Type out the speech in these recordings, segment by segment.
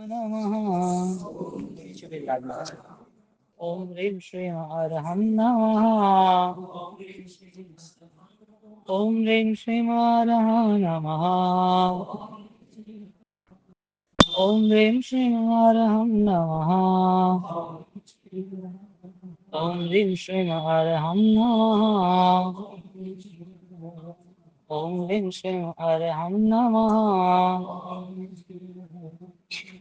नमः। ओम ह्रीं श्रीं अरहं नमः। ओम ह्रीं श्रीं अरहं नमः। ओम ह्रीं श्रीं अरहं नमः। ओम ह्रीं श्रीं अरहं नमः। ओम ह्रीं श्रीं अरहं नमः।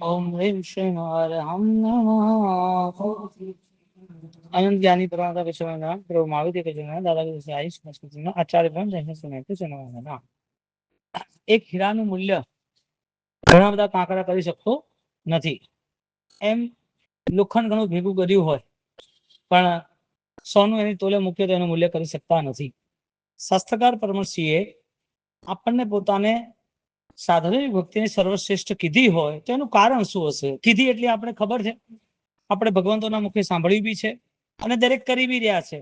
ओम ह्रीं श्रीं अरहं नमः। अनंत ज्ञानी परमात्मा के चरण नाम प्रभु महावीर के चरण दादाजी से आयुष संस्कृति में आचार्य ब्रह्म जैसे सुने के चरण नाम एक हीराનું મૂલ્ય ઘણા બધા કાંકરા કરી શકતો નથી એમ લોખંડ ઘણું ભેગું કર્યું હોય પણ સોનું એની તોલે મૂકે તો એનું મૂલ્ય કરી શકતા નથી શાસ્ત્રકાર પરમર્ષિએ આપણને પોતાને સાધનાની ભક્તિની સર્વશ્રેષ્ઠ કીધી હોય તો એનું કારણ શું હશે કીધી એટલે આપણે ખબર છે આપણે ભગવંતોના મુખે સાંભળ્યું બી છે અને દરેક કરી બી રહ્યા છે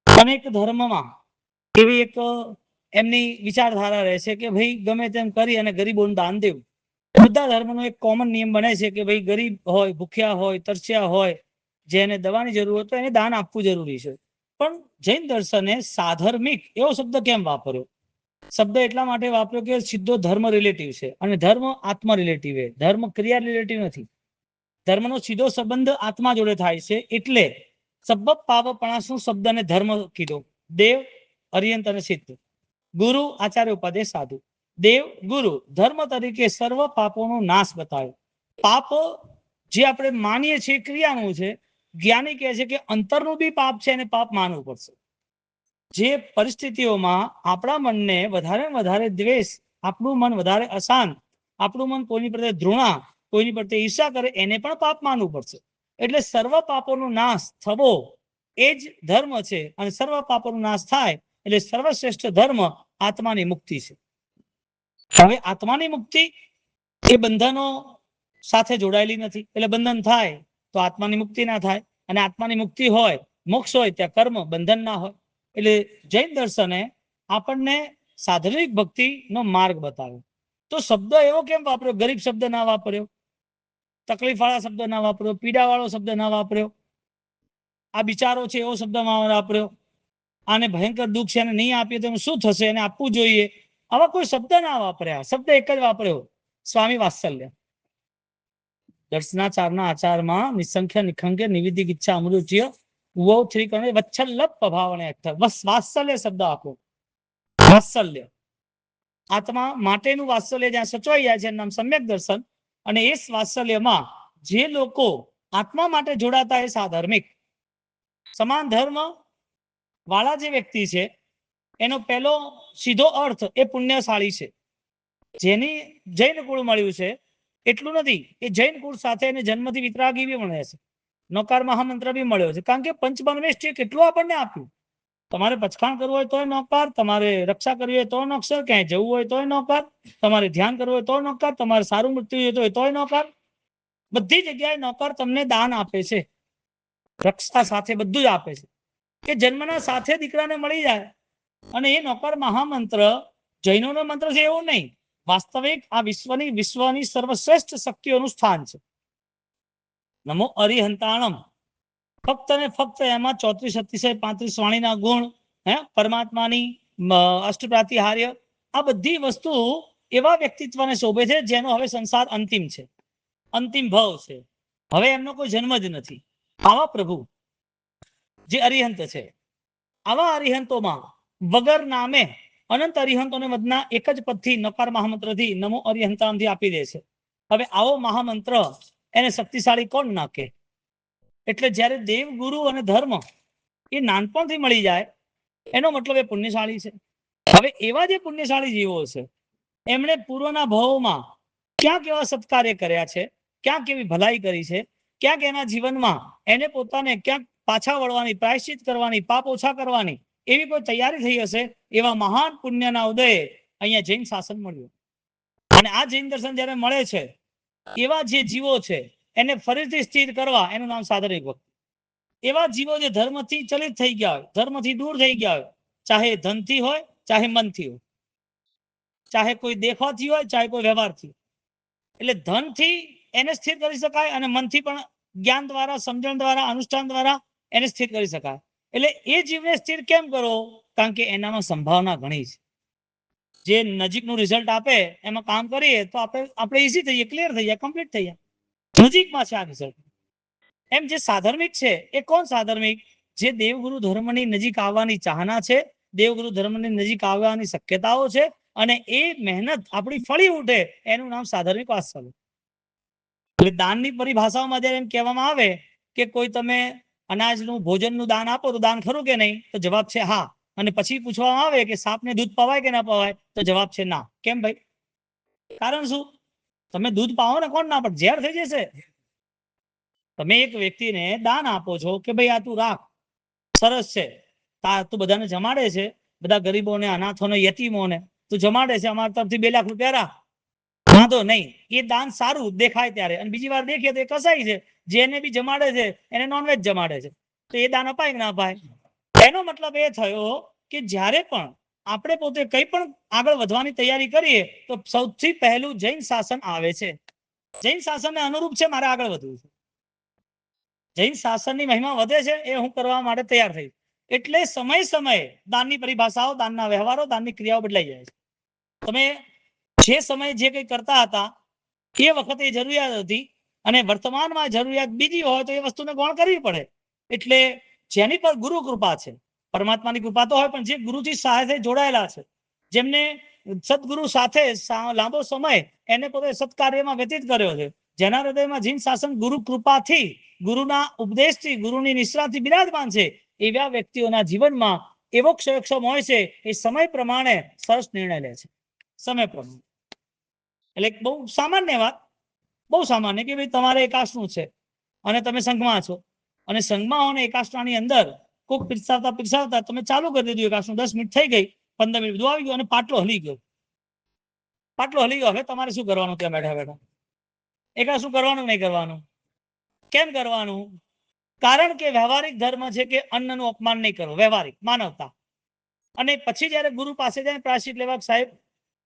અનેક ધર્મમાં એવી એક એમની વિચારધારા રહે છે કે ભાઈ ગમે તેમ કરી અને ગરીબોને દાન દેવું બધા ધર્મનો એક કોમન નિયમ બને છે કે ભાઈ ગરીબ હોય ભૂખ્યા હોય તરસ્યા હોય જેને દવાની જરૂર હોય તો એને દાન આપવું જરૂરી છે પણ જૈન દર્શને સાધર્મિક એવો શબ્દ કેમ વાપર્યો શબ્દ એટલા માટે વાપર્યો કે સીધો ધર્મ રિલેટિવ છે અને ધર્મ આત્મા રિલેટિવ છે ધર્મ ક્રિયા રિલેટિવ નથી ધર્મનો સીધો સંબંધ આત્મા જોડે થાય છે એટલે સબબ પાવપણાસુ શબ્દને ધર્મ કીધો દેવ અરિયંત અને સિદ્ધ ગુરુ આચાર્ય ઉપાદેશ સાધુ દેવ ગુરુ ધર્મ તરીકે સર્વ પાપોનો નાશ બતાવ્યો પાપ જે આપણે માનીએ છીએ ક્રિયાનું છે જ્ઞાની કહે છે કે અંતરનું બી પાપ છે અને પાપ માનવું પડશે જે પરિસ્થિતિઓમાં આપણા મનને વધારે દ્વેષ આપણું મન વધારે અશાંત આપણું મન કોઈની પ્રત્યે ધૃણા કોઈની પ્રત્યે ઈર્ષા કરે એને પણ પાપ માનવું પડશે એટલે સર્વ પાપોનો નાશ થવો એ જ ધર્મ છે અને સર્વ પાપોનો નાશ થાય એટલે સર્વશ્રેષ્ઠ ધર્મ આત્માની મુક્તિ છે હવે આત્માની મુક્તિ એ બંધનો સાથે જોડાયેલી નથી એટલે બંધન થાય તો આત્માની મુક્તિ ના થાય અને આત્માની મુક્તિ હોય મોક્ષ હોય ત્યાં કર્મ બંધન ના હોય એટલે જૈન દર્શને આપણને સાધનિક ભક્તિનો માર્ગ બતાવ્યો તો શબ્દ એવો કેમ વાપર્યો ગરીબ શબ્દ ના વાપર્યો તકલીફ વાળા શબ્દ ના વાપર્યો પીડા વાળો શબ્દ ના વાપર્યો આ બિચારો છે એવો શબ્દ વાપર્યો આને ભયંકર દુઃખ છે અને નહીં આપીએ તો શું થશે એને આપવું જોઈએ આવા કોઈ શબ્દ ના વાપર્યા શબ્દ એક જ વાપર્યો સ્વામી વાત્સલ્ય દર્શનાચારના આચારમાં નિસંખ્ય નિખંગ્ય નિવિધિક ઈચ્છા અમૃત્ય ઉવો થ્રી કરે વચ્છલ્લભ પ્રભાવને બસ વાત્સલ્ય શબ્દ આપો વાત્સલ્ય આત્મા માટેનું વાત્સલ્ય જ્યાં સચવાઈ જાય છે નામ સમ્યક દર્શન અને એ વાત્સલ્યમાં જે લોકો આત્મા માટે જોડાતા એ સાધર્મિક સમાન ધર્મ વાળા જે વ્યક્તિ છે એનો પહેલો સીધો અર્થ એ પુણ્યશાળી છે જેની જૈન કુળ મળ્યું છે એટલું નથી એ જૈન કુળ સાથે એને જન્મથી વિતરાગી બી મળે છે નોકાર મહામંત્ર બી મળ્યો છે કારણ કે પંચમન્વેષ્ટિએ કેટલું આપણને આપ્યું તમારે પચખાણ કરવું હોય તોય નોકાર તમારે રક્ષા કરવી હોય તો નોકર ક્યાંય જવું હોય તોય નોકાર તમારે ધ્યાન કરવું હોય તો નોકાર તમારે સારું મૃત્યુ જોઈતું હોય તોય નોકાર બધી જગ્યાએ નોકાર તમને દાન આપે છે રક્ષા સાથે બધું જ આપે છે કે જન્મના સાથે દીકરાને મળી જાય અને એ નોકર મહામંત્ર જૈનોનો મંત્ર છે એવું નહીં વાસ્તવિક આ વિશ્વની સર્વશ્રેષ્ઠ શક્તિઓનું સ્થાન છે નમો અરિહંતાણમ ફક્ત ને ફક્ત એમાં 34 37 35 વાણીના ગુણ પરમાત્માની અષ્ટપ્રાતિહાર્ય આ બધી વસ્તુ એવા વ્યક્તિત્વને શોભે છે જેનો હવે સંસાર અંતિમ છે અંતિમ ભાવ છે હવે એમનો કોઈ જન્મ જ નથી આવા પ્રભુ જે અરિહંત છે આવા અરિહંતોમાં વગર નામે અનંત અરિહંતોને મધના એક જ પદથી નકાર મહામંત્રથી નમો અરિહંતામથી આપી દે છે હવે આવો મહામંત્ર એને શક્તિશાળી કોણ નાખે એટલે જ્યારે દેવ ગુરુ અને ધર્મ એ નાનપણથી મળી જાય એનો મતલબ એ પુણ્યશાળી છે હવે એવા જે પુણ્યશાળી જીવો છે એમણે પૂર્વના ભાવોમાં ક્યાંક એવા સત્કાર્ય કર્યા છે ક્યાંક એવી ભલાઈ કરી છે ક્યાંક એના જીવનમાં એને પોતાને ક્યાંક પાછા વળવાની પ્રાયશ્ચિત કરવાની પાપ ઓછા કરવાની એવી કોઈ તૈયારી થઈ હશે એવા મહાન પુણ્યના ઉદયે અહીંયા જૈન શાસન મળ્યું અને આ જૈન દર્શન જ્યારે મળે છે એવા જે જીવો છે એને ફરીથી સ્થિર કરવા એનું નામ સાધનિક ભક્તિ એવા જીવો જે ધર્મથી ચલિત થઈ ગયા હોય ધર્મથી દૂર થઈ ગયા હોય ચાહે ધનથી હોય ચાહે મનથી હોય ચાહે કોઈ દેખવાથી હોય ચાહે કોઈ વ્યવહારથી એટલે ધનથી એને સ્થિર કરી શકાય અને મનથી પણ જ્ઞાન દ્વારા, સમજણ દ્વારા, અનુષ્ઠાન દ્વારા એને સ્થિર કરી શકાય. એટલે એ જીવને સ્થિર કેમ કરો? કારણ કે એનામાં સંભાવના ઘણી છે. જે નજીકનું રિઝલ્ટ આપે એમાં કામ કરીએ તો આપણે ઈઝી થઈએ, ક્લિયર થઈ જાય, કમ્પ્લીટ થઈ જાય. નજીકમાં છે આ રિઝલ્ટ. એમ જે સાધર્મિક છે એ કોણ સાધર્મિક? જે દેવગુરુ ધર્મની નજીક આવવાની ચાહના છે, દેવગુરુ ધર્મની નજીક આવવાની શક્યતાઓ છે અને એ મહેનત આપણી ફળી ઉઠે એનું નામ સાધર્મિક વાત્સલ્ય. એટલે દાનની પરિભાષાઓમાં જ્યારે એમ કહેવામાં આવે કે કોઈ તમે અનાજનું, ભોજનનું દાન આપો તો દાન ખરું કે નહીં? તો જવાબ છે હા. અને પછી પૂછવામાં આવે કે સાપને દૂધ પવાય કે ના પવાય? તો જવાબ છે ના. કેમ ભાઈ? કારણ શું? તમે દૂધ પાવો ને કોણ ના, પણ ઝેર થઈ જશે. તમે એક વ્યક્તિને દાન આપો છો કે ભાઈ આ તું રાખ, સરસ છે, તું બધાને જમાડે છે, બધા ગરીબોને, અનાથોને, યતીમોને તું જમાડે છે, અમારા તરફથી 2 લાખ રૂપિયા રાખ, વાંધો નહીં. એ દાન સારું દેખાય ત્યારે, અને બીજી વાર દેખીએ તો એ કસાઈ છે, જેને બી જમાડે છે એને નોનવેજ જમાડે છે, તો એ દાન અપાય કે ના અપાય? એનો મતલબ એ થયો કે જ્યારે પણ આપણે પોતે કંઈ પણ આગળ વધવાની તૈયારી કરીએ તો સૌથી પહેલું જૈન શાસન આવે છે. જૈન શાસનને અનુરૂપ છે મારે આગળ વધવું છે. જૈન શાસનની મહિમા વધે છે એ હું કરવા માટે તૈયાર થઈ. એટલે સમય સમયે દાનની પરિભાષાઓ, દાનના વ્યવહારો, દાનની ક્રિયાઓ બદલાઈ જાય છે. તમે જે સમયે જે કંઈ કરતા હતા એ વખતે જરૂરિયાત હતી અને વર્તમાનમાં જરૂરિયાત બીજી હોય તો એ વસ્તુને ગૌણ કરવી પડે. એટલે જેની પર ગુરુ કૃપા છે, પરમાત્માની કૃપા તો હોય, પણ જે ગુરુજી સાથે જોડાયેલા છે, જેમને સદગુરુ સાથે લાંબો સમય એને પોતે સત્કાર્યમાં વ્યતીત કર્યો છે, જેના હૃદયમાં જીન શાસન ગુરુ કૃપાથી, ગુરુના ઉપદેશથી, ગુરુની નિશ્રાથી બિરાજમાન છે, એવા વ્યક્તિઓના જીવનમાં એવો ક્ષયક્ષમ હોય છે એ સમય પ્રમાણે સરસ નિર્ણય લે છે. સમય પ્રમાણે. એટલે બહુ સામાન્ય વાત, બહુ સામાન્ય કે ભાઈ તમારે એકાશનું છે અને તમે સંઘમાં છો અને સંઘમાં હો ને એકાષ્ટાની અંદર કોક પીરસાવતા તમે ચાલુ કરી દીધું એકાશનું, 10 મિનિટ થઈ ગઈ, 15 મિનિટ બધું આવી ગયું અને પાટલો હલી ગયો. પાટલો હલી ગયો, હવે તમારે શું કરવાનું? ત્યાં બેઠા બેઠા એકાશનું કરવાનું નહીં કરવાનું? કેમ કરવાનું? કારણ કે વ્યવહારિક ધર્મ છે કે અન્નનું અપમાન નહીં કરવું, વ્યવહારિક માનવતા. અને પછી જ્યારે ગુરુ પાસે જાય પ્રાયશ્ચિત લેવા, સાહેબ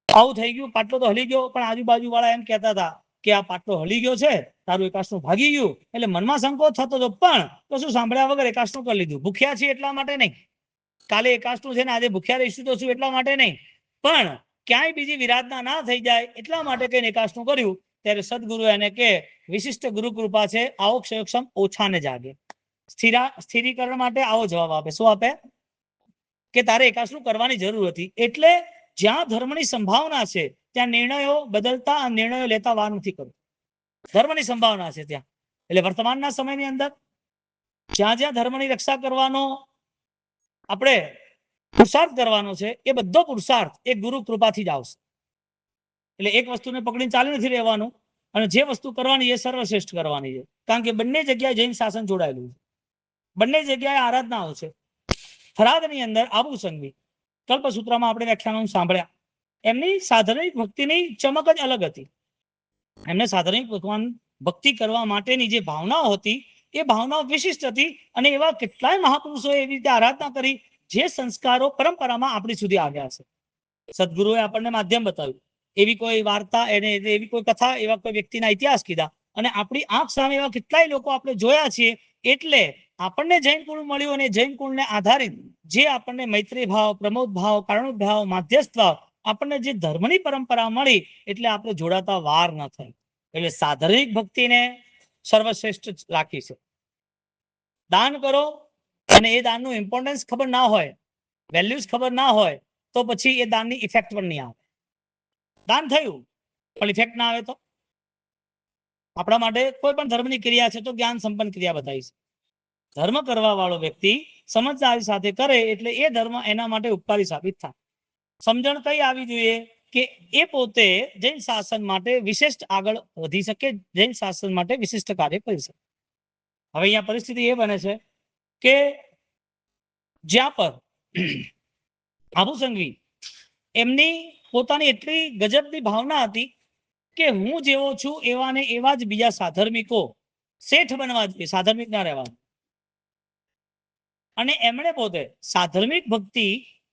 આવું થઈ ગયું, પાટલો તો હલી ગયો, પણ આજુબાજુ વાળા એમ કહેતા હતા કે આ પાટલો હલી ગયો છે, તારું એકાશનું ભાગી ગયું. એટલે મનમાં સંકોચ થતો હતો, પણ કશું સાંભળ્યા વગર એકાશનું કરી લીધું. ભૂખ્યા છીએ એટલા માટે નહીં, કાલે એકાશનું છે ને આજે ભૂખ્યા રહીશું તો શું એટલા માટે નહીં, પણ ક્યાંય બીજી વિરાધના ના થઈ જાય એટલા માટે કઈ એકાશનું કર્યું. ત્યારે સદગુરુ એને કે વિશિષ્ટ ગુરુ કૃપા છે, આવો ક્ષયક્ષમ ઓછાને જાગે. સ્થિરીકરણ માટે આવો જવાબ આપે. શું આપે? કે તારે એકાશનું કરવાની જરૂર હતી. એટલે જ્યાં ધર્મની સંભાવના છે ત્યાં નિર્ણયો બદલતા, નિર્ણયો લેતા વાર નથી કરતો. ધર્મની સંભાવના છે ત્યાં. એટલે વર્તમાનના સમયની અંદર જ્યાં જ્યાં ધર્મની રક્ષા કરવાનો આપણે પુરુષાર્થ કરવાનો છે એ બધો પુરુષાર્થ એ ગુરુ કૃપાથી જ આવશે. એટલે એક વસ્તુને પકડીને ચાલી નથી રહેવાનું, અને જે વસ્તુ કરવાની એ સર્વશ્રેષ્ઠ કરવાની છે. કારણ કે બંને જગ્યાએ જૈન શાસન જોડાયેલું છે, બંને જગ્યાએ આરાધનાઓ છે. થરાદની અંદર આબુ સંઘવી કલ્પસૂત્રમાં આપણે વ્યાખ્યાનો સાંભળ્યા, એમની સાધનિક ભક્તિની ચમક જ અલગ હતી. એમને સાધનિક ભગવાન ભક્તિ કરવા માટેની જે ભાવનાઓ હતી એ ભાવનાઓ વિશિષ્ટ હતી, અને એવા કેટલાય મહાપુરુષોએ એવી રીતે આરાધના કરી જે સંસ્કારો પરંપરામાં આપણી સુધી આવ્યા છે. સદગુરુએ આપણને માધ્યમ બતાવ્યું, એવી કોઈ વાર્તા, એવી કોઈ કથા, એવા કોઈ વ્યક્તિના ઇતિહાસ કીધા, અને આપણી આંખ સામે એવા કેટલાય લોકો આપણે જોયા છીએ. એટલે આપણને જૈન કુળ મળ્યું, અને જૈન કુળને આધારિત જે આપણને મૈત્રી ભાવ, પ્રમોદ ભાવ, કારુણિક ભાવ, માધ્યસ્થ ભાવ, આપણને જે ધર્મની પરંપરા મળી, એટલે આપણે જોડાતા વાર ન થઈ. એટલે સાધનિક ભક્તિને સર્વશ્રેષ્ઠ રાખી છે. દાન કરો અને એ દાનનું ઇમ્પોર્ટન્સ ખબર ના હોય, વેલ્યુઝ ખબર ના હોય, તો પછી એ દાનની ઇફેક્ટ પણ નહીં આવે. દાન થયું પણ ઇફેક્ટ ના આવે તો આપણા માટે કોઈ પણ ધર્મની ક્રિયા છે તો જ્ઞાન સંપન્ન ક્રિયા બતાવી છે. ધર્મ કરવા વાળો વ્યક્તિ સમજદારી સાથે કરે એટલે એ ધર્મ એના માટે ઉપકારી સાબિત થાય. સમજણ કઈ આવી જોઈએ કે એ પોતે જૈન શાસન માટે વિશિષ્ટ આગળ વધી શકે, જૈન શાસન માટે વિશિષ્ટ કાર્ય કરી શકે. હવે અહીંયા પરિસ્થિતિ એ બને છે કે જ્યાં પર આબુ સંઘવી એમની પોતાની એટલી ગજબની ભાવના હતી કે હું જેવો છું એવા ને એવા જ બીજા સાધર્મિકો શેઠ બનવા જોઈએ, સાધર્મિક ના રહેવા. અને એમણે પોતે સાધર્મિક ભક્તિ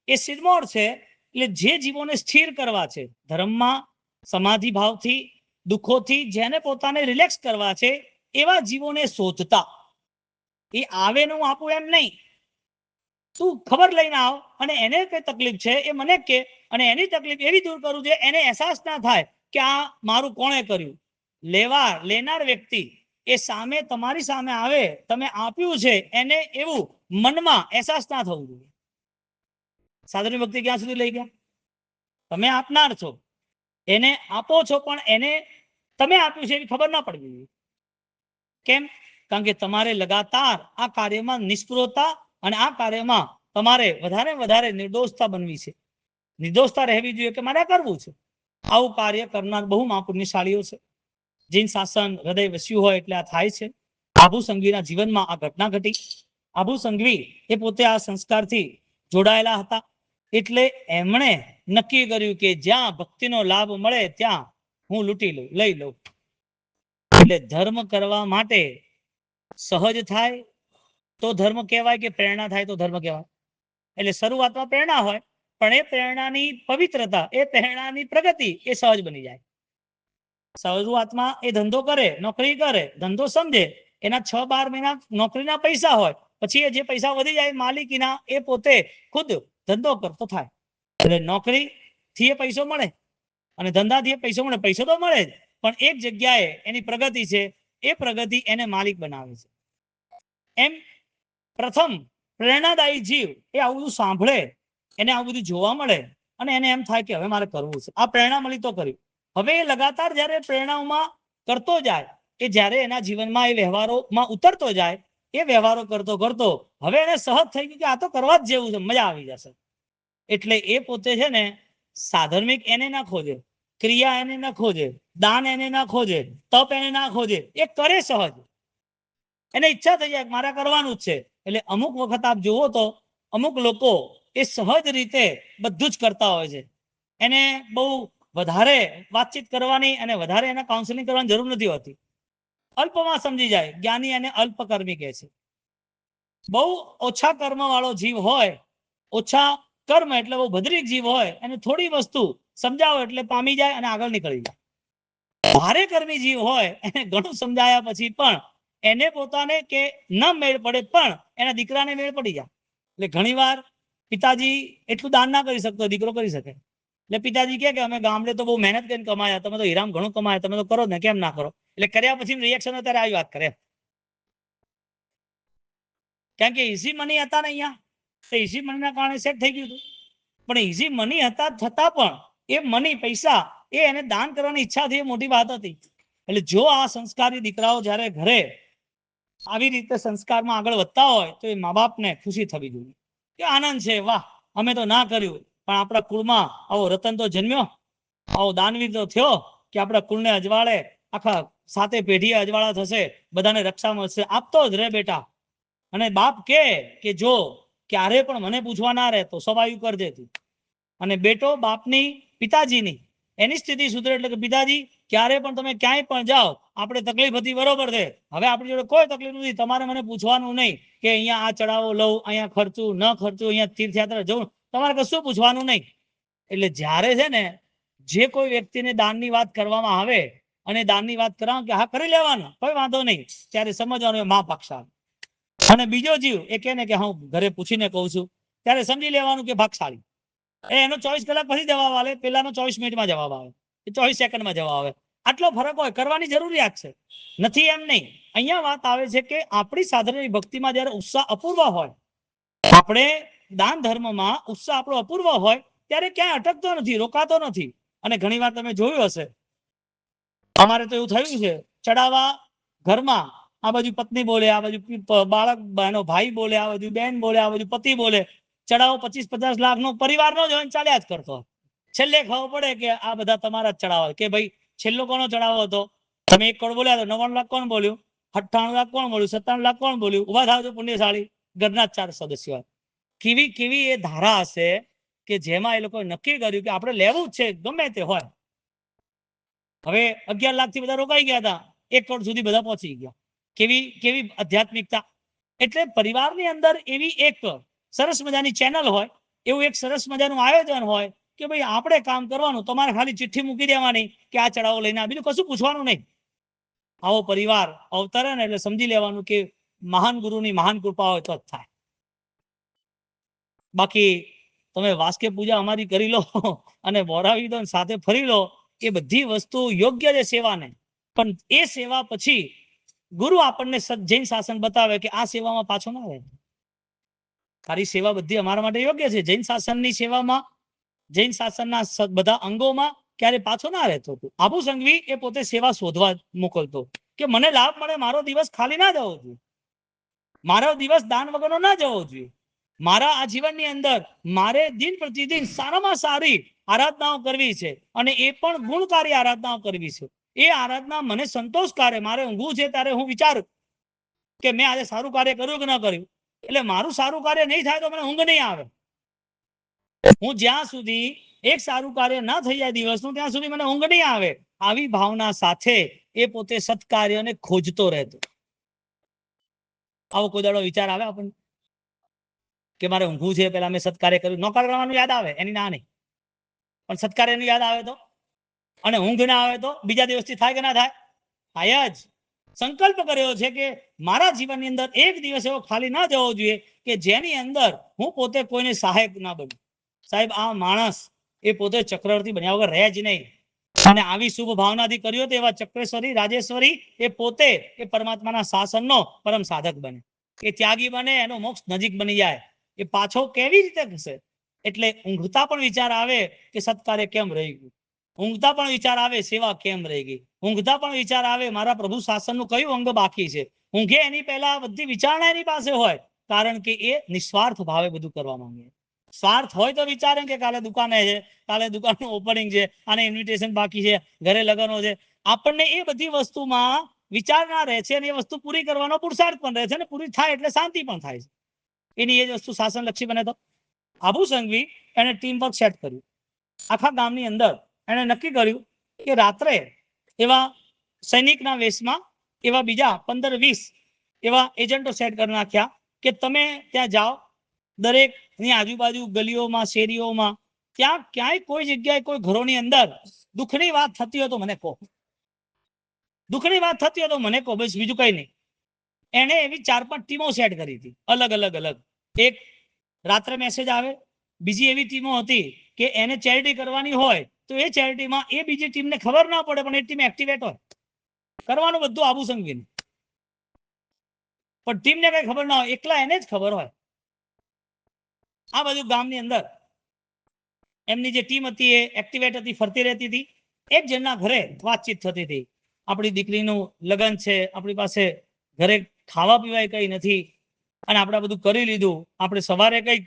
એ સિરમોર છે, એટલે જે જીવોને સ્થિર કરવા છે ધર્મમાં, સમાધિ ભાવથી દુઃખોથી જેને પોતાને રિલેક્સ કરવા છે એવા જીવોને શોધતા. એ આવે ને હું આપું એમ નહીં, તું ખબર લઈને આવ અને એને કઈ તકલીફ છે એ મને કે, અને એની તકલીફ એવી દૂર કરું છે એને અહેસાસ ના થાય કે આ મારું કોણે કર્યું. લેનાર વ્યક્તિ એ સામે તમારી સામે આવે, તમે આપ્યું છે એને એવું મનમાં અહેસાસ ના થવું જોઈએ. સાધુની ભક્તિ ક્યાં સુધી લઈ ગયા? તમે આપનાર છો, એને આપો છો, પણ એને તમે આપ્યું છે એવી ખબર ના પડવી જોઈએ. કેમ? કારણ કે તમારે લગાતાર આ કાર્યમાં નિષ્પૃહતા અને આ કાર્યમાં તમારે વધારે નિર્દોષતા બનવી છે. નિર્દોષતા રહેવી જોઈએ કે મારે કરવું છે. આવું કાર્ય કરનાર બહુ મહાપુણ્યશાળીઓ છે. જીન શાસન હૃદય વસ્યું હોય એટલે આ થાય છે. આભુ સંઘવીના જીવનમાં આ ઘટના ઘટી. આભુ સંઘવી એ પોતે આ સંસ્કારથી જોડાયેલા હતા, એટલે એમણે નક્કી કર્યું કે જ્યાં ભક્તિનો લાભ મળે ત્યાં હું લઈ લઉં. એટલે ધર્મ કરવા માટે સહજ થાય તો ધર્મ કહેવાય કે પ્રેરણા થાય તો ધર્મ કહેવાય. એટલે શરૂઆતમાં પ્રેરણા હોય, પણ એ પ્રેરણાની પવિત્રતા, એ પ્રેરણાની પ્રગતિ એ સહજ બની જાય. શરૂઆતમાં એ ધંધો કરે, નોકરી કરે, ધંધો સમજે, એના 6-12 મહિના નોકરીના પૈસા હોય, પછી એ જે પૈસા વધી જાય માલિકીના એ પોતે ખુદ ધંધો કરતો થાય. એટલે નોકરીથી એ પૈસો મળે અને ધંધાથી એ પૈસો મળે. પૈસો તો મળે જ, પણ એક જગ્યાએ એની પ્રગતિ છે, એ પ્રગતિ એને માલિક બનાવે છે. એમ પ્રથમ પ્રેરણાદાયી જીવ એ આવું બધું સાંભળે, એને આવું બધું જોવા મળે અને એને એમ થાય કે હવે મારે કરવું છે. આ પ્રેરણા મળી તો કર્યું. હવે એ લગાતાર જ્યારે પ્રેરણાઓમાં કરતો જાય, એ જ્યારે એના જીવનમાં એ વ્યવહારોમાં ઉતરતો જાય, એ વ્યવહારો કરતો કરતો હવે એને સહજ થઈ ગયું કે આ તો કરવા જ જેવું છે, મજા આવી જશે. એટલે એ પોતે છે ને સાધર્મિક એને ના ખોજે, ક્રિયા એને ના ખોજે, દાન એને ના ખોજે, તપ એને ના ખોજે, એ કરે સહજ. એને ઈચ્છા થઈ જાય મારે કરવાનું જ છે. એટલે અમુક વખત આપ જુઓ તો અમુક લોકો એ સહજ રીતે બધું જ કરતા હોય છે. એને બહુ વધારે વાતચીત કરવાની અને વધારે એને કાઉન્સેલિંગ કરવાની જરૂર નથી હોતી. અલ્પમાં સમજી જાય. જ્ઞાની એને અલ્પકર્મી કહે છે. બહુ ઓછા કર્મ વાળો જીવ હોય, ઓછા કર્મ એટલે બહુ ભદ્રિક જીવ હોય, એને થોડી વસ્તુ સમજાવો એટલે પામી જાય અને આગળ નીકળી જાય. ભારે કર્મી જીવ હોય એને ઘણું સમજાયા પછી પણ એને પોતાને કે ન મેળ પડે, પણ એના દીકરાને મેળ પડી જાય. એટલે ઘણી વાર પિતાજી એટલું દાન ના કરી શકતો, દીકરો કરી શકે. એટલે પિતાજી કે અમે ગામડે તો બહુ મહેનત કરીને કમાયા, તમે તો હીરામ ઘણું કમાયા, તમે તો કરો ને, કેમ ના કરો? એટલે કર્યા પછી રિએક્શન અત્યારે આવી વાત કરે. કારણ કે ઇઝી મની હતા ને અહીંયા, તો ઇઝી મનીના કારણે સેટ થઈ ગયું હતું. પણ ઇઝી મની હતા છતાં પણ એ મની, પૈસા, એ એને દાન કરવાની ઈચ્છા હતી, એ મોટી વાત હતી. એટલે જો આ સંસ્કારી દીકરાઓ જ્યારે ઘરે આવી રીતે સંસ્કારમાં આગળ વધતા હોય તો એ મા બાપને ખુશી થવી જોઈએ કે આનંદ છે, વાહ અમે તો ના કર્યું પણ આપણા કુળમાં આવો રતન તો જન્મ્યો, આવો દાનવીર તો થયો કે આપણા કુળને અજવાળે, આખા 7 પેઢી અજવાળા થશે, બધાને રક્ષા મળશે. આપતો જ રે બેટા. અને બાપ કે જો ક્યારે પણ મને પૂછવા ના રહે તો સ્વાભાવિક કરજે તું. અને બેટો બાપની, પિતાજીની એની સ્થિતિ સુધરે એટલે કે પિતાજી ક્યારે પણ તમે ક્યાંય પણ જાઓ, આપણે તકલીફ હતી બરોબર છે, હવે આપણી જોડે કોઈ તકલીફ નથી, તમારે મને પૂછવાનું નહીં કે અહીંયા આ ચડાવો લઉં, અહીંયા ખર્ચું ન ખર્ચું, અહીંયા તીર્થયાત્રા જવું, તમારે કશું પૂછવાનું નહીં. એટલે જ્યારે છે ને જે કોઈ વ્યક્તિને દાનની વાત કરવામાં આવે અને દાનની વાત કરવા કે હા કરી લેવાનું, કોઈ વાંધો નહીં, ત્યારે સમજવાનું મા પક્ષા. અને બીજો જીવ એ કે ને કે હું ઘરે પૂછીને કહું છું, ત્યારે સમજી લેવાનું કે ભાગશાળી. એનો 24 કલાક પછી જવાબ આવે, પેલાનો 24 મિનિટમાં જવાબ આવે, 24 સેકન્ડમાં જવાબ આવે. આટલો ફરક હોય, કરવાની જરૂરિયાત છે, નથી એમ નહીં. અહીંયા વાત આવે છે કે આપણી સાધનાની ભક્તિમાં જ્યારે ઉત્સાહ અપૂર્વ હોય, આપણે દાન ધર્મમાં ઉત્સાહ આપણો અપૂર્વ હોય ત્યારે ક્યાંય અટકતો નથી, રોકાતો નથી. અને ઘણી વાર તમે જોયું હશે, અમારે તો એવું થયું છે, ચડાવવા ઘરમાં આ બાજુ પત્ની બોલે, આ બાજુ બાળક એનો ભાઈ બોલે, આ બાજુ બેન બોલે, આ બાજુ પતિ બોલે, ચડાવો 25-50 લાખનો પરિવારનો જ હોય, ચાલ્યા જ કરતો. છેલ્લે ખબર પડે કે આ બધા તમારા જ ચડાવો. કે ભાઈ છેલ્લો કોનો ચડાવો હતો? તમે 1 કરોડ બોલ્યા તો 99 લાખ કોણ બોલ્યું? 98 લાખ કોણ બોલ્યું? 97 લાખ કોણ બોલ્યું? ઉભા થાવ તો પુણ્યશાળી ઘરના 4 સદસ્યો. કેવી એ ધારા હશે કે જેમાં એ લોકોએ નક્કી કર્યું કે આપણે લેવું જ છે, ગમે તે હોય. હવે 11 લાખથી બધા રોકાઈ ગયા હતા, 1 કરોડ સુધી બધા પહોંચી ગયા. કેવી આધ્યાત્મિકતા. એટલે પરિવારની અંદર એવી એક સરસ મજાની ચેનલ હોય, એવું એક સરસ મજાનું આયોજન હોય કે ભાઈ આપણે કામ કરવાનું, તમારે ખાલી ચિઠ્ઠી મૂકી દેવાની કે આ ચડાવો લઈને બીજું કશું પૂછવાનું નહીં. આવો પરિવાર અવતરે ને એટલે સમજી લેવાનું કે મહાન ગુરુની મહાન કૃપા હોય તો જ થાય. બાકી તમે વાસ્કે પૂજા અમારી કરી લો અને બોરાવી દો સાથે ફરી લો, એ બધી વસ્તુ યોગ્ય છે સેવાને, પણ એ સેવા પછી ગુરુ આપણને જૈન શાસન બતાવે કે આ સેવામાં પાછો ના રહે. તારી સેવા બધી અમારા માટે યોગ્ય છે. જૈન શાસનની સેવામાં, જૈન શાસનના બધા અંગોમાં ક્યારે પાછો ના રહેતો. આબુ સંઘવી એ પોતે સેવા શોધવા મોકલતો કે મને લાભ મળે, મારો દિવસ ખાલી ના જવો જોઈએ, મારો દિવસ દાન વગરનો ના જવો જોઈએ. મારા આ જીવનની અંદર મારે દિન પ્રતિદિન સારામાં સારી આરાધનાઓ કરવી છે, અને એ પણ ગુણકારી આરાધનાઓ કરવી છે. એ આરાધના મને સંતોષકારે, મારે ઊંઘવું છે ત્યારે હું વિચારું કે મેં આજે સારું કાર્ય કર્યું કે ના કર્યું, એટલે મારું સારું કાર્ય નહીં થાય તો મને ઊંઘ નહીં આવે. હું જ્યાં સુધી એક સારું કાર્ય ના થઈ જાય દિવસનું, ત્યાં સુધી મને ઊંઘ નહીં આવે. આવી ભાવના સાથે એ પોતે સત્કાર્યને ખોજતો રહેતો. આવો કોઈ દાડો વિચાર આવે આપણને કે મારે ઊંઘવું છે, પેલા મેં સત્કાર્ય કર્યું? નોકર કરવાનું યાદ આવે, એની ના નહીં, પણ સત્કાર્યનું યાદ આવે તો, અને ઊંઘ ના આવે તો બીજા દિવસથી થાય કે ના થાય? થાય જ. સંકલ્પ કર્યો છે કે મારા જીવનની અંદર એક દિવસ એવો ખાલી ના જવો જોઈએ કે જેની અંદર હું પોતે કોઈને સહાયક ના બનું. સાહેબ, આ માણસ એ પોતે ચક્રવર્તી બન્યા વગર રહે જ નહીં, અને આવી શુભ ભાવનાથી કર્યો તો એવા ચક્રેશ્વરી રાજેશ્વરી એ પોતે એ પરમાત્માના શાસનનો પરમ સાધક બને, એ ત્યાગી બને, એનો મોક્ષ નજીક બની જાય. એ પાછો કેવી રીતે થશે? એટલે ઊંઘતા પણ વિચાર આવે કે સત્કાર્ય કેમ રહી ગયું, ઊંઘતા પણ વિચાર આવે સેવા કેમ રહી ગઈ, ઊંઘતા પણ વિચાર આવે મારા પ્રભુ શાસનનું કયું અંગ બાકી છે. ઊંઘે એની પહેલા બધી વિચારણા એની પાસે હોય, કારણ કે એ નિસ્વાર્થ ભાવે બધું કરવા માંગે. સ્વાર્થ હોય તો વિચારે કે કાલે દુકાને છે, કાલે દુકાનનું ઓપનિંગ છે, આને ઇન્વિટેશન બાકી છે, ઘરે લગ્નો છે. આપણને એ બધી વસ્તુમાં વિચાર ના રહે છે, અને એ વસ્તુ પૂરી કરવાનો પુરુષાર્થ પણ રહે છે, અને પૂરી થાય એટલે શાંતિ પણ થાય છે. એની એ જ વસ્તુ શાસન લક્ષી બને. તો આબુ સંઘવી એને ટીમ વર્ક સેટ કર્યું. આખા ગામની અંદર એને નક્કી કર્યું કે રાત્રે એવા સૈનિકના વેશમાં એવા બીજા 15-20 એવા એજન્ટો સેટ કરી નાખ્યા કે તમે ત્યાં જાઓ, દરેકની આજુબાજુ ગલીઓમાં, શેરીઓમાં, ત્યાં ક્યાંય કોઈ જગ્યાએ કોઈ ઘરોની અંદર દુઃખની વાત થતી હોય તો મને કહો, દુઃખની વાત થતી હોય તો મને કહો, બસ બીજું કઈ નહીં. એને એવી 4-5 ટીમો સેટ કરી હતી, અલગ અલગ. એક રાત્રે મેસેજ આવે, બીજી એવી ટીમો હતી કે એને ચેરિટી કરવાની હોય તો એ ચેરિટીમાં એ બીજી ટીમને ખબર ના પડે પણ એ ટીમ એક્ટિવેટ હોય, કરવાનું બધું આબુ સંઘવીને, પણ ટીમને કઈ ખબર ના હોય, એકલા એને જ ખબર હોય. આ બધું ગામની અંદર એમની જે ટીમ હતી એ એક્ટિવેટ હતી, ફરતી રહેતી હતી. એક જણના ઘરે વાતચીત થતી હતી, આપણી દીકરીનું લગ્ન છે, આપણી પાસે ઘરે ખાવા પીવાય કઈ નથી, અને આપણે બધું કરી લીધું, આપણે સવારે કઈ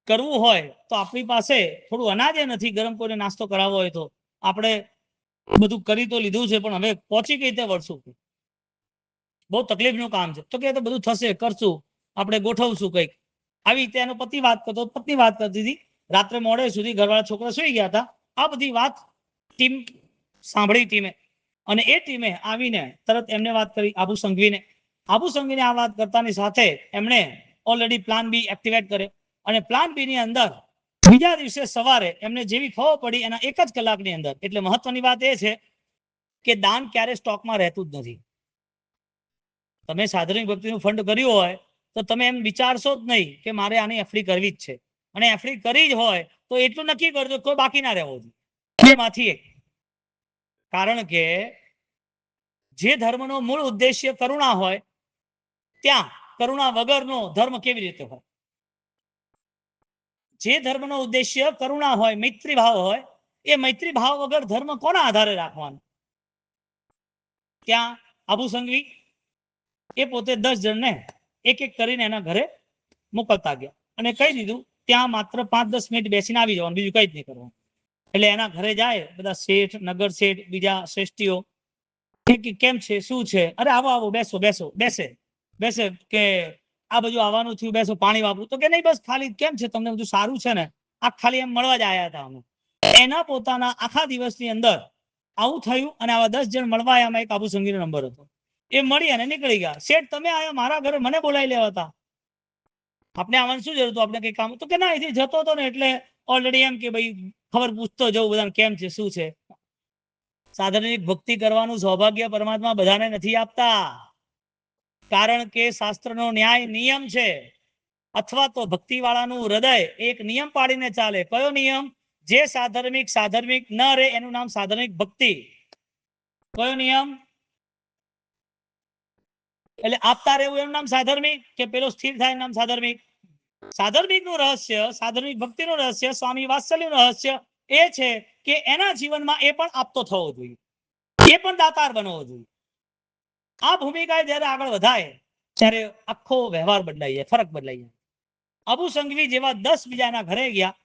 કરવું હોય તો આપણી પાસે થોડું અનાજ નથી, ગરમ કોઈને નાસ્તો કરાવવો હોય તો આપણે બધું કરી તો લીધું છે, પણ હવે પહોંચી કઈ રીતે વળશું? બહુ તકલીફનું કામ છે. તો કે તો બધું થશે, કરશું, આપણે ગોઠવશું કંઈક. આવી રીતે એનો પતિ વાત કરતો, પત્ની વાત કરતી હતી. રાત્રે મોડે સુધી ઘરવાળા છોકરા સુઈ ગયા હતા. આ બધી વાત ટીમ સાંભળી ટીમે, અને એ ટીમે આવીને તરત એમને વાત કરી આબુ સંઘવીને. આબુ સંઘવીને આ વાત કરતાની સાથે એમણે ઓલરેડી પ્લાન બી એક્ટિવેટ કરે, અને પ્લાન બી ની અંદર બીજા દિવસે સવારે એમને જેવી ખબર પડી એના 1 જ કલાકની અંદર, એટલે મહત્વની વાત એ છે કે દાન ક્યારે સ્ટોકમાં રહેતું જ નથી. તમે સાધનિક ભક્તિનું ફંડ કર્યું હોય તો તમે એમ વિચારશો જ નહીં કે મારે આની એફડી કરવી જ છે, અને એફડી કરી જ હોય તો એટલું નક્કી કરજો કોઈ બાકી ના રહેવો જોઈએ, બેમાંથી એક. કારણ કે જે ધર્મનો મૂળ ઉદ્દેશ્ય કરુણા હોય ત્યાં કરુણા વગરનો ધર્મ કેવી રીતે હોય? જે ધર્મનો ઉદ્દેશ્ય કરુણા હોય, મૈત્રી ભાવ હોય, એ મૈત્રી ભાવ વગર ધર્મ કોના આધારે રાખવાનો? ત્યાં આબુ સંઘવી એ પોતે 10 જણને એક એક કરીને એના ઘરે મોકલતા ગયા, અને કહી દીધું ત્યાં માત્ર 5-10 મિનિટ બેસીને આવી જવાનું, બીજું કઈ જ નહીં કરવાનું. એટલે એના ઘરે જાય બધા શેઠ, નગર શેઠ, બીજા શ્રેષ્ઠીઓ, કેમ છે, શું છે? અરે આવો આવો, બેસો બેસો. બેસે કે આ બધું આવવાનું થયું, બેસો, પાણી વાપરું? તો કે નહીં, બસ ખાલી કેમ છે, તમને બધું સારું છે ને? આ ખાલી એમ મળવા જ આવ્યા હતા અમે. એના પોતાના આખા દિવસની અંદર આવું થયું, અને આવા 10 જણ મળવા આવ્યા. એમાં એક આબુ સંઘવીનો નંબર હતો. એ મળી અને નીકળી ગયા. શેઠ તમે આયા મારા ઘરે, મને બોલાવી લેવા હતા, આપણે આવવાનું શું જરૂર હતું? આપણે કઈ કામ તો કે ના, અહીંથી જતો હતો ને એટલે ઓલરેડી એમ કે ભાઈ ખબર પૂછતો જવું બધાને કેમ છે શું છે. સાધનિક ભક્તિ કરવાનું સૌભાગ્ય પરમાત્મા બધાને નથી આપતા, કારણ કે શાસ્ત્રનો ન્યાય નિયમ છે. અથવા તો ભક્તિ વાળાનું હૃદય એક નિયમ પાડીને ચાલે. કયો નિયમ? જે સાધર્મિક ન રહે એનું નામ સાધર્મિક ભક્તિ. કયો નિયમ? એટલે આપતા રહેવું એનું નામ સાધર્મિક, કે પેલો સ્થિર થાય એનું નામ સાધર્મિક. સાધર્મિક નું રહસ્ય, સાધર્મિક ભક્તિનું રહસ્ય, સ્વામી વાત્સલ્યનું રહસ્ય એ છે કે એના જીવનમાં એ પણ આપતો થવો જોઈએ, એ પણ દાતાર બનવો જોઈએ. આ ભૂમિકા જ્યારે આગળ વધાય ત્યારે આખો વ્યવહાર બદલાઈ જાય, ફરક બદલાઈ જાય. અબુ સંઘવી જેવા 10 બીજાના ઘરે ગયા,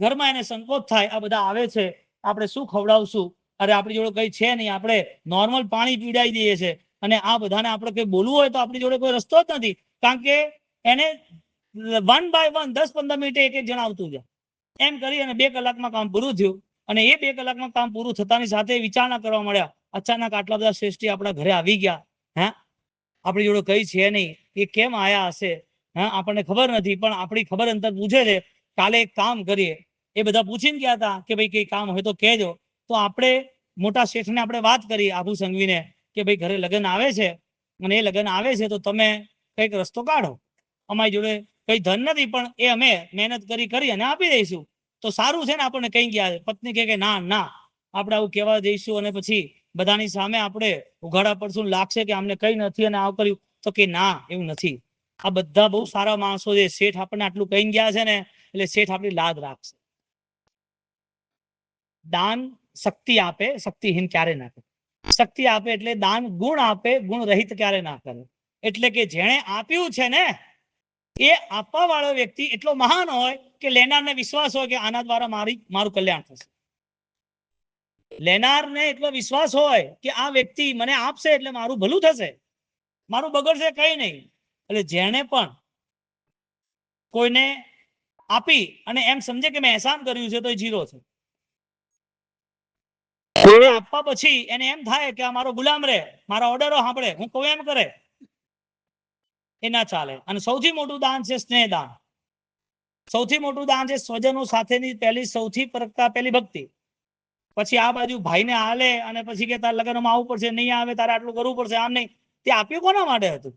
ઘરમાં એને સંકોચ થાય, આ બધા આવે છે, આપણે શું ખવડાવશું, અરે આપણી જોડે કઈ છે નહીં, આપણે નોર્મલ પાણી પીવડાવી દઈએ છે, અને આ બધાને આપણે કઈ બોલવું હોય તો આપણી જોડે કોઈ રસ્તો જ નથી, કારણ કે એને 1 by 1 10-15 મિનિટે એક એક જણ આવતું જાય. એમ કરી અને 2 કલાકમાં કામ પૂરું થયું. અને એ 2 કલાકમાં કામ પૂરું થતાની સાથે વિચારણા કરવા મળ્યા, અચાનક આટલા બધા શ્રેષ્ઠી આપણા ઘરે આવી ગયા, હે આપણી જોડે કઈ છે નહીં, એ કેમ આયા હશે, હા આપણને ખબર નથી, પણ આપણી ખબર અંતર પૂછે છે. કાલે એક કામ કરીએ, એ બધા પૂછીને ગયા હતા કે ભાઈ કઈ કામ હોય તો કહેજો. તો આપણે મોટા શેઠને આપણે વાત કરી, આબુ સંઘવીને, કે ભાઈ ઘરે લગ્ન આવે છે, અને એ લગ્ન આવે છે તો તમે કઈક રસ્તો કાઢો, અમારી જોડે કઈ ધન નથી, પણ એ અમે મહેનત કરી અને આપી દઈશું. તો સારું છે ને, આપણને કઈ ગયા. પત્ની કે ના ના, આપણે આવું કહેવા જઈશું અને પછી બધાની સામે આપણે ઉઘાડા પડશું, લાગશે કે અમને કઈ નથી અને આવું કર્યું. તો કે ના, એવું નથી. આ બધા બહુ સારા માણસો છે, શેઠ આપણને આટલું કહી ગયા છે ને, એટલે શેઠ આપણી લાદ રાખશે. દાન શક્તિ આપે, શક્તિહીન ક્યારે ના કરે. શક્તિ આપે એટલે દાન ગુણ આપે, ગુણ રહિત ક્યારે ના કરે. એટલે કે જેણે આપ્યું છે ને, એ આપવા વાળો વ્યક્તિ એટલો મહાન હોય કે લેનારને વિશ્વાસ હોય કે આના દ્વારા મારું કલ્યાણ થશે. લેનારને એટલો વિશ્વાસ હોય કે આ વ્યક્તિ મને આપશે એટલે મારું ભલું થશે, મારું બગડશે કઈ નહીં. એટલે જેણે પણ કોઈને આપી અને એમ સમજે કે મેં એહસાન કર્યું છે, તો એ જીરો છે. આપવા પછી એને એમ થાય કે આ મારો ગુલામ રહે, મારા ઓર્ડરો સાંભળે, હું કહું એમ કરે, એ ના ચાલે. અને સૌથી મોટું દાન છે સ્નેહદાન. સૌથી મોટું દાન છે સ્વજનો સાથેની સૌથી પહેલી ભક્તિ. પછી આ બાજુ ભાઈને હાલે અને પછી કે તારા લગ્નમાં આવવું પડશે, નહીં આવે તારે આટલું કરવું પડશે, આમ નહીં. તે આપ્યું કોના માટે હતું?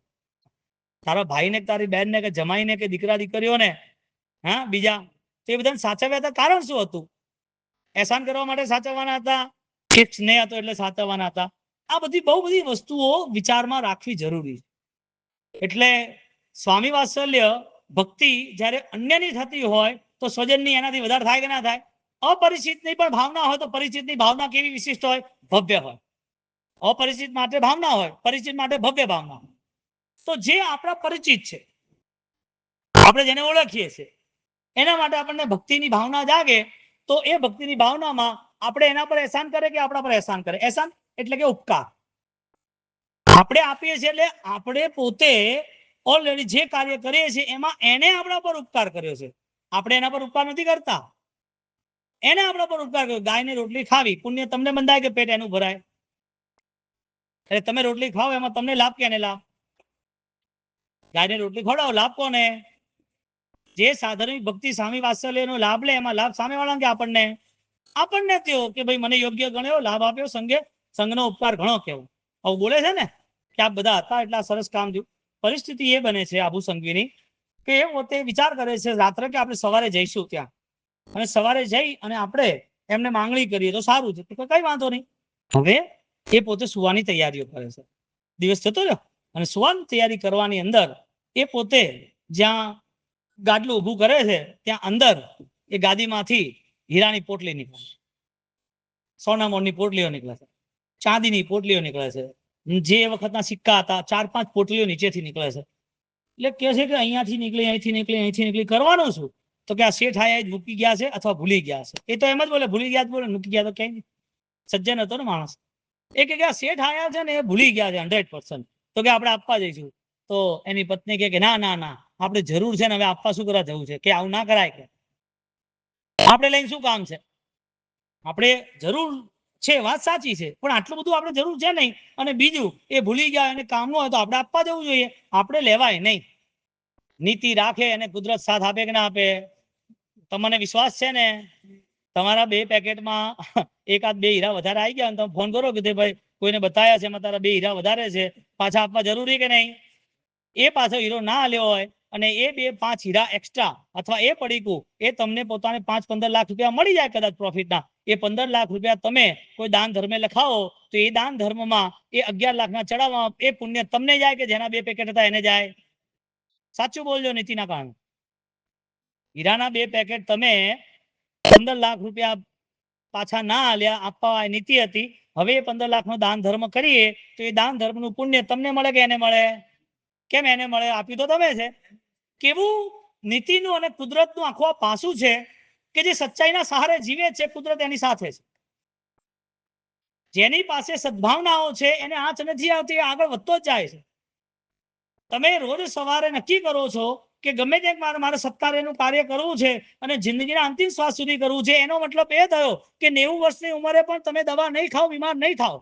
તારા ભાઈને, તારી બહેનને, કે જમાઈને, કે દીકરા દીકરીઓને, હા બીજા, તે બધાને સાચવ્યા હતા. કારણ શું હતું? એહસાન કરવા માટે સાચવવાના હતા, કે સ્નેહ હતો એટલે સાચવવાના હતા? આ બહુ બધી વસ્તુઓ વિચારમાં રાખવી જરૂરી છે. એટલે સ્વામી વાત્સલ્ય ભક્તિ જ્યારે અન્યની થતી હોય તો સ્વજનની એનાથી વધારે થાય કે ના થાય? અપરિચિતની પણ ભાવના હોય તો પરિચિતની ભાવના કેવી વિશિષ્ટ હોય? ભવ્ય હોય. અપરિચિત માટે ભાવના હોય, પરિચિત માટે ભવ્ય ભાવના હોય. તો જે આપણા પરિચિત છે, આપણે જેને ઓળખીએ છીએ, એના માટે આપણને ભક્તિની ભાવના જાગે, તો એ ભક્તિની ભાવનામાં આપણે એના પર એહસાન કરે કે આપણા પર એહસાન કરે? એહસાન એટલે કે ઉપકાર. આપણે આપીએ છીએ એટલે આપણે પોતે ઓલરેડી જે કાર્ય કરીએ છીએ એમાં એને આપણા પર ઉપકાર કર્યો છે, આપણે એના પર ઉપકાર નથી કરતા. એને આપણા પર ઉપકાર કર્યો. ગાયને રોટલી ખાવી પુણ્ય તમને બંધાય કે પેટ એનું ભરાય? એટલે તમે રોટલી ખાઓ એમાં તમને લાભ કે એને લાભ? ગાયને રોટલી ખવડાવો, લાભ કોને? જે સાધનિક ભક્તિ સ્વામી વાત્સલ્યનો લાભ લે એમાં લાભ સામે વાળા કે આપણને? આપણને થયો કે ભાઈ મને યોગ્ય ગણ્યો, લાભ આપ્યો, સંઘનો ઉપકાર ઘણો કેવો. આવું બોલે છે ને કે આ બધા હતા એટલા સરસ કામ થયું. પરિસ્થિતિ એ બને છે આબુ સંઘવીની કે એ પોતે વિચાર કરે છે રાત્રે કે આપણે સવારે જઈશું ત્યાં, અને સવારે જઈ અને આપણે એમને માંગણી કરીએ તો સારું છે. તો કઈ વાંધો નહીં. હવે એ પોતે સુવાની તૈયારીઓ કરે છે. દિવસ જતો રહ્યો અને સુવાની તૈયારી કરવાની અંદર એ પોતે જ્યાં ગાડલું ઊભું કરે છે ત્યાં અંદર એ ગાદીમાંથી હીરાની પોટલી નીકળે છે, સોના મોરની પોટલીઓ નીકળે છે, ચાંદીની પોટલીઓ નીકળે છે, જે વખતના સિક્કા હતા 4-5 પોટલીઓ નીચેથી નીકળે છે. એટલે કે છે કે અહીંયાથી નીકળી, અહીંથી નીકળી, અહીંથી નીકળી, કરવાનું શું? તો કે આ શેઠ આયા જ મૂકી ગયા છે અથવા ભૂલી ગયા છે. એ તો એમ જ બોલે ભૂલી ગયા જ બોલે, મૂકી ગયા તો ક્યાંય નહીં. સજ્જન હતો ને માણસ. એ કે આ શેઠ આયા છે ને એ ભૂલી ગયા છે 100%. તો કે આપણે આપવા જઈશું. તો એની પત્ની કે ના ના ના, આપણે જરૂર છે ને, હવે આપવા શું કરવા જવું છે? કે આવું ના કરાય, કે આપણે લઈને શું કામ છે? આપણે જરૂર છે, વાત સાચી છે, પણ આટલું બધું આપણે જરૂર છે નહીં. અને બીજું એ ભૂલી ગયા અને કામનું હોય તો આપણે આપવા જવું જોઈએ, આપણે લેવાય નહીં. નીતિ રાખે અને કુદરત સાથ આપે કે ના આપે? તમને વિશ્વાસ છે ને તમારા 2 પેકેટમાં એકાદ 2 હીરા વધારે આવી ગયા, તમે ફોન કરો કે ભાઈ કોઈને બતાવ્યા છે એમાં તારા 2 હીરા વધારે છે, પાછા આપવા જરૂરી કે નહીં? એ પાછો હીરો ના આલ્યો હોય અને એ 2-5 હીરા એક્સ્ટ્રા અથવા એ પડીકું એ તમને પોતાને 5-15 લાખ રૂપિયા મળી જાય કદાચ પ્રોફિટના, એ 15 લાખ રૂપિયા તમે કોઈ દાન ધર્મે લખાવો તો એ દાન ધર્મમાં એ 11 લાખના ચડાવવામાં એ પુણ્ય તમને જાય કે જેના 2 પેકેટ હતા એને જાય? સાચું બોલજો નીતિના કારણે. હીરાના 2 પેકેટ તમે 15 લાખ રૂપિયા પાછા ના આલ્યા, આપવા નીતિ હતી, હવે 15 લાખનો દાન ધર્મ કરીએ તો એ દાન ધર્મનું પુણ્ય તમને મળે કે એને મળે? કેમ એને મળે? આપ્યું તો તમે છે. કેવું નીતિનું અને કુદરતનું આખું આ પાસું છે કે જે સચ્ચાઈના સહારે જીવે છે, કુદરત એની સાથે છે. જેની પાસે સદભાવનાઓ છે એને આંચ નથી આવતી, આગળ વધતો જ જાય છે. તમે રોજ સવારે નક્કી કરો છો કે ગમે તે મારે સત્કાર્યનું કાર્ય કરવું છે અને જિંદગીના અંતિમ શ્વાસ સુધી કરવું છે, એનો મતલબ એ થયો કે 90 વર્ષની ઉંમરે પણ તમે દવા નહીં ખાઓ, બીમાર નહીં થાઓ.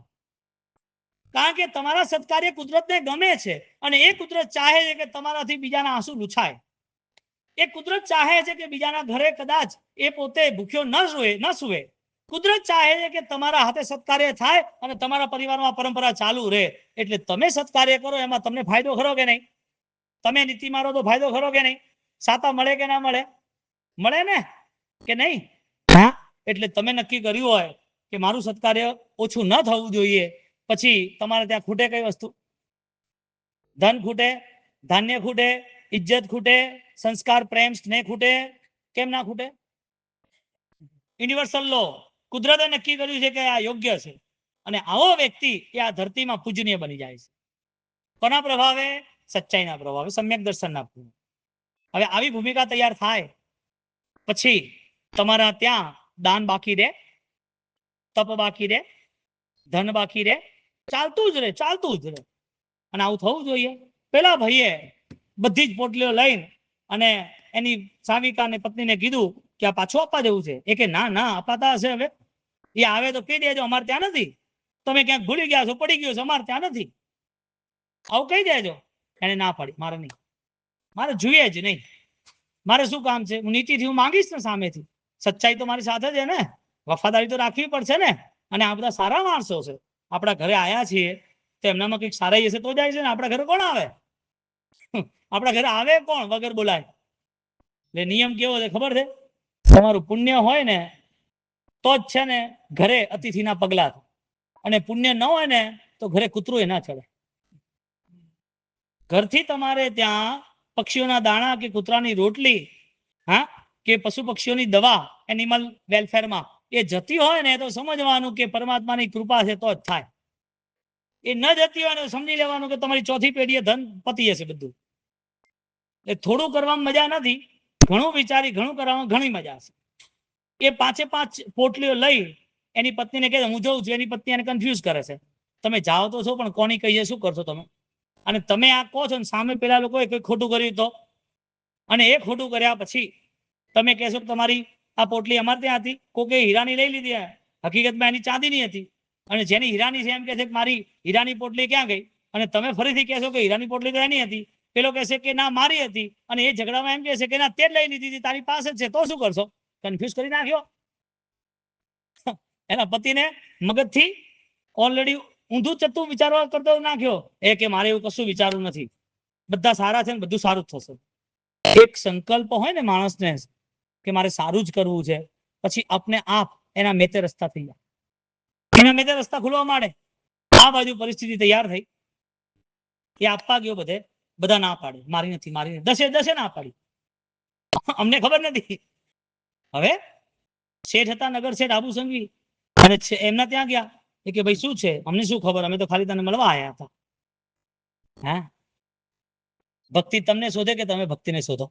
કારણ કે તમારા સત્કાર્ય કુદરતને ગમે છે અને એ કુદરત ચાહે છે કે તમારાથી બીજાના આંસુ લૂછાય. એ કુદરત ચાહે છે કે બીજાના ઘરે કદાચ એ પોતે ભૂખ્યો ન સુવે. કુદરત ચાહે છે કે તમારા હાથે સત્કાર્ય થાય અને તમારા પરિવારમાં પરંપરા ચાલુ રહે. એટલે તમે સત્કાર્ય કરો એમાં તમને ફાયદો ખરો કે નહીં? તમે નીતિ મારો તો ફાયદો ખરો કે નહીં? સાતા મળે કે ના મળે? મળે ને કે નહીં? હા, એટલે તમે નક્કી કર્યું હોય કે મારું સત્કાર્ય ઓછું ન થવું જોઈએ, પછી તમારે ત્યાં ખૂટે કઈ વસ્તુ? ધન ખૂટે, ધાન્ય ખૂટે, ઇજ્જત ખૂટે, સંસ્કાર, પ્રેમ, સ્નેહ ખૂટે? કેમ ના ખૂટે? યુનિવર્સલ લો, કુદરતે નક્કી કર્યું છે કે આ યોગ્ય છે અને આવો વ્યક્તિ એ આ ધરતીમાં પૂજનીય બની જાય છે. કોના પ્રભાવે? સચ્ચાઈના પ્રભાવે, સમ્યક દર્શનના પ્રભાવે. હવે આવી ભૂમિકા તૈયાર થાય પછી તમારા ત્યાં દાન બાકી રહે, તપ બાકી રહે, ધન બાકી રહે, ચાલતું જ રહે, ચાલતું જ રહે. અને આવું થવું જોઈએ. પેલા ભાઈએ બધી જ પોટલીઓ લઈને અને એની સાવિકા અને પત્નીને કીધું કે આ પાછું આપવા જેવું છે. એ કે ના ના, અપાતા હશે. હવે એ આવે તો કહી દેજો અમારે ત્યાં નથી, તમે ક્યાંક ભૂલી ગયા છો, પડી ગયો છો, અમારે ત્યાં નથી, આવું કહી દેજો. એને ના પાડી, મારે નહીં, મારે જોઈએ જ નહીં, મારે શું કામ છે? હું નીતિથી હું માંગીશ ને સામેથી, સચ્ચાઈ તો મારી સાથે છે ને, વફાદારી તો રાખવી પડશે ને. અને આ બધા સારા માણસો છે, આપણા ઘરે આયા છીએ તો એમનામાં કંઈક સારાઈ હશે તો જાય છે ને. આપણા ઘરે કોણ આવે? આપણા ઘરે આવે કોણ વગર બોલાય? એટલે નિયમ કેવો છે ખબર છે? તમારું પુણ્ય હોય ને તો જ છે ને ઘરે અતિથિના પગલા, અને પુણ્ય ન હોય ને તો ઘરે કૂતરું ના ચડે. ઘરથી તમારે ત્યાં પક્ષીઓના દાણા કે કૂતરાની રોટલી, હા, કે પશુ પક્ષીઓની દવા એનિમલ વેલફેરમાં એ જતી હોય ને તો સમજવાનું કે પરમાત્માની કૃપા છે તો જ થાય. એ ન જતી હોય ને સમજી લેવાનું કે તમારી ચોથી પેઢીએ ધન પતી હશે બધું. એટલે થોડું કરવામાં મજા નથી, ઘણું વિચારી ઘણું કરવામાં ઘણી મજા છે. એ 5 પોટલીઓ લઈ એની પત્નીને કહે હું જોઉં છું, એની પત્ની એને કન્ફ્યુઝ કરે છે. તમે જાઓ તો છો પણ કોની કહીએ શું કરશો તમે? અને તમે આ કહો છો ને સામે પેલા લોકોએ કંઈ ખોટું કર્યું તો, અને એ ખોટું કર્યા પછી તમે કહેશો કે તમારી આ પોટલી અમારે ત્યાં હતી, કોકે હીરાની લઈ લીધી, હકીકતમાં એની ચાંદીની હતી. અને જેની હીરાની છે એમ કહે છે કે મારી હીરાની પોટલી ક્યાં ગઈ? અને તમે ફરીથી કહેશો કે હીરાની પોટલી તો એની હતી, પેલો કહેશે કે ના મારી હતી, અને એ ઝઘડામાં એમ કહેશે કે ના તે લઈ લીધી હતી, તારી પાસે જ છે, તો શું કરશો? કન્ફ્યુઝ કરી નાખ્યો. એના પતિને મગજથી ઓલરેડી ઊંધું ચત્તું વિચારવા કરતો નાખ્યો. એ કે મારે એવું કશું વિચારવું નથી, બધા સારા છે ને બધું સારું જ થશે. એક સંકલ્પ હોય ને માણસને કે મારે સારું જ કરવું છે, પછી આપને આપ એના મેતે રસ્તા થઈ જાય, એના મેતે રસ્તા ખુલવા માંડે. આ બાજુ પરિસ્થિતિ તૈયાર થઈ, એ આપવા ગયો બધે, બધા ના પાડે, મારી નથી, મારી નથી, દસે ના પાડી, અમને ખબર નથી. હવે શેઠ હતા નગર શેઠ આબુ સંઘવી, અને એમના ત્યાં ગયા કે ભાઈ શું છે? અમને શું ખબર, અમે તો ખાલી તને મળવા આવ્યા હતા. હા, ભક્તિ તમને શોધે કે તમે ભક્તિને શોધો?